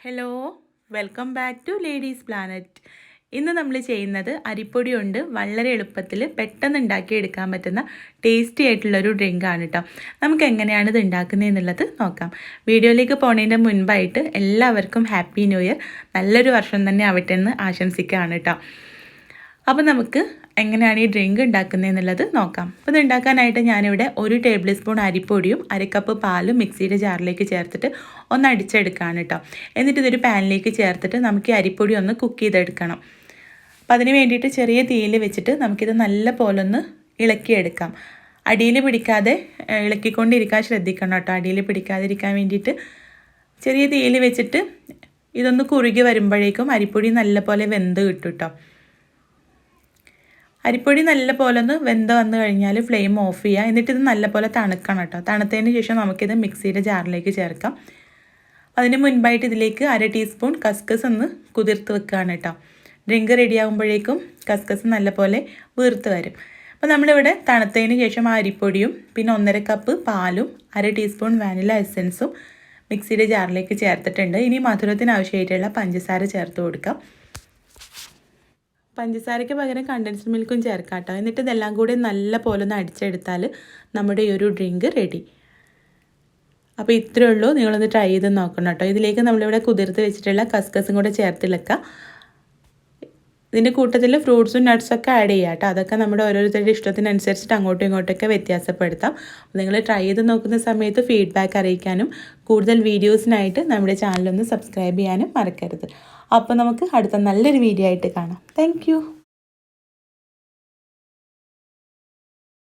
Hello, welcome back to Ladies Planet. ഇന്ന് നമ്മൾ ചെയ്യുന്നത് അരിപ്പൊടി കൊണ്ട് വളരെ എളുപ്പത്തിൽ പെട്ടെന്ന് ഉണ്ടാക്കിയെടുക്കാൻ പറ്റുന്ന ടേസ്റ്റി ആയിട്ടുള്ളൊരു ഡ്രിങ്കാണ് കേട്ടോ. നമുക്ക് എങ്ങനെയാണ് ഇത് ഉണ്ടാക്കുന്നതെന്നുള്ളത് നോക്കാം. വീഡിയോയിലേക്ക് പോകുന്നതിൻ്റെ മുൻപായിട്ട് എല്ലാവർക്കും ഹാപ്പി ന്യൂ ഇയർ, നല്ലൊരു വർഷം തന്നെ ആവട്ടെ എന്ന് ആശംസിക്കുകയാണ് കേട്ടോ. അപ്പോൾ നമുക്ക് എങ്ങനെയാണ് ഈ ഡ്രിങ്ക് ഉണ്ടാക്കുന്നതെന്നുള്ളത് നോക്കാം. അപ്പോൾ ഇത് ഉണ്ടാക്കാനായിട്ട് ഞാനിവിടെ 1 ടേബിൾ സ്പൂൺ അരിപ്പൊടിയും 1 കപ്പ് പാലും മിക്സിയുടെ ജാറിലേക്ക് ചേർത്തിട്ട് ഒന്ന് അടിച്ചെടുക്കുകയാണ് കേട്ടോ. എന്നിട്ട് ഇതൊരു പാനിലേക്ക് ചേർത്തിട്ട് നമുക്ക് ഈ അരിപ്പൊടി ഒന്ന് കുക്ക് ചെയ്തെടുക്കണം. അപ്പോൾ അതിന് വേണ്ടിയിട്ട് ചെറിയ തീയിൽ വെച്ചിട്ട് നമുക്കിത് നല്ല പോലെ ഒന്ന് ഇളക്കിയെടുക്കാം. അടിയിൽ പിടിക്കാതെ ഇളക്കിക്കൊണ്ടിരിക്കാൻ ശ്രദ്ധിക്കണം കേട്ടോ. അടിയിൽ പിടിക്കാതിരിക്കാൻ വേണ്ടിയിട്ട് ചെറിയ തീയിൽ വെച്ചിട്ട് ഇതൊന്ന് കുറുകി വരുമ്പോഴേക്കും അരിപ്പൊടി നല്ല പോലെ വെന്ത് കിട്ടും കേട്ടോ. അരിപ്പൊടി നല്ല പോലെ ഒന്ന് വെന്ത് വന്നു കഴിഞ്ഞാൽ ഫ്ലെയിം ഓഫ് ചെയ്യുക. എന്നിട്ടിത് നല്ല പോലെ തണുക്കണം കേട്ടോ. തണുത്തതിന് ശേഷം നമുക്കിത് മിക്സിയുടെ ജാറിലേക്ക് ചേർക്കാം. അതിന് മുൻപായിട്ട് ഇതിലേക്ക് 1/2 ടീസ്പൂൺ കസ്കസ് ഒന്ന് കുതിർത്ത് വെക്കുകയാണ് കേട്ടോ. ഡ്രിങ്ക് റെഡി ആകുമ്പോഴേക്കും കസ്കസ് നല്ല പോലെ വീർത്ത് വരും. അപ്പോൾ നമ്മളിവിടെ തണുത്തതിന് ശേഷം ആ അരിപ്പൊടിയും പിന്നെ 1.5 കപ്പ് പാലും 1/2 ടീസ്പൂൺ വാനില എസൻസും മിക്സിയുടെ ജാറിലേക്ക് ചേർത്തിട്ടുണ്ട്. ഇനി മധുരത്തിന് ആവശ്യമായിട്ടുള്ള പഞ്ചസാര ചേർത്ത് കൊടുക്കാം. പഞ്ചസാരയ്ക്ക് പകരം കണ്ടൻസ്ഡ് മിൽക്കും ചേർക്കാം കേട്ടോ. എന്നിട്ട് ഇതെല്ലാം കൂടി നല്ല പോലെ ഒന്ന് അടിച്ചെടുത്താൽ നമ്മുടെ ഈ ഒരു ഡ്രിങ്ക് റെഡി. അപ്പോൾ ഇത്രയേ ഉള്ളൂ. നിങ്ങളൊന്ന് ട്രൈ ചെയ്ത് നോക്കണം കേട്ടോ. ഇതിലേക്ക് നമ്മളിവിടെ കുതിർത്ത് വെച്ചിട്ടുള്ള കസ്കസും കൂടെ ചേർത്തിളക്കുക. ഇതിൻ്റെ കൂട്ടത്തിൽ ഫ്രൂട്ട്സും നട്ട്സൊക്കെ ആഡ് ചെയ്യാം കേട്ടോ. അതൊക്കെ നമ്മുടെ ഓരോരുത്തരുടെ ഇഷ്ടത്തിനനുസരിച്ചിട്ട് അങ്ങോട്ടും ഇങ്ങോട്ടൊക്കെ വ്യത്യാസപ്പെടുത്താം. നിങ്ങൾ ട്രൈ ചെയ്ത് നോക്കുന്ന സമയത്ത് ഫീഡ്ബാക്ക് അറിയിക്കാനും കൂടുതൽ വീഡിയോസിനായിട്ട് നമ്മുടെ ചാനലൊന്ന് സബ്സ്ക്രൈബ് ചെയ്യാനും മറക്കരുത്. അപ്പോൾ നമുക്ക് അടുത്ത നല്ലൊരു വീഡിയോ ആയിട്ട് കാണാം. താങ്ക്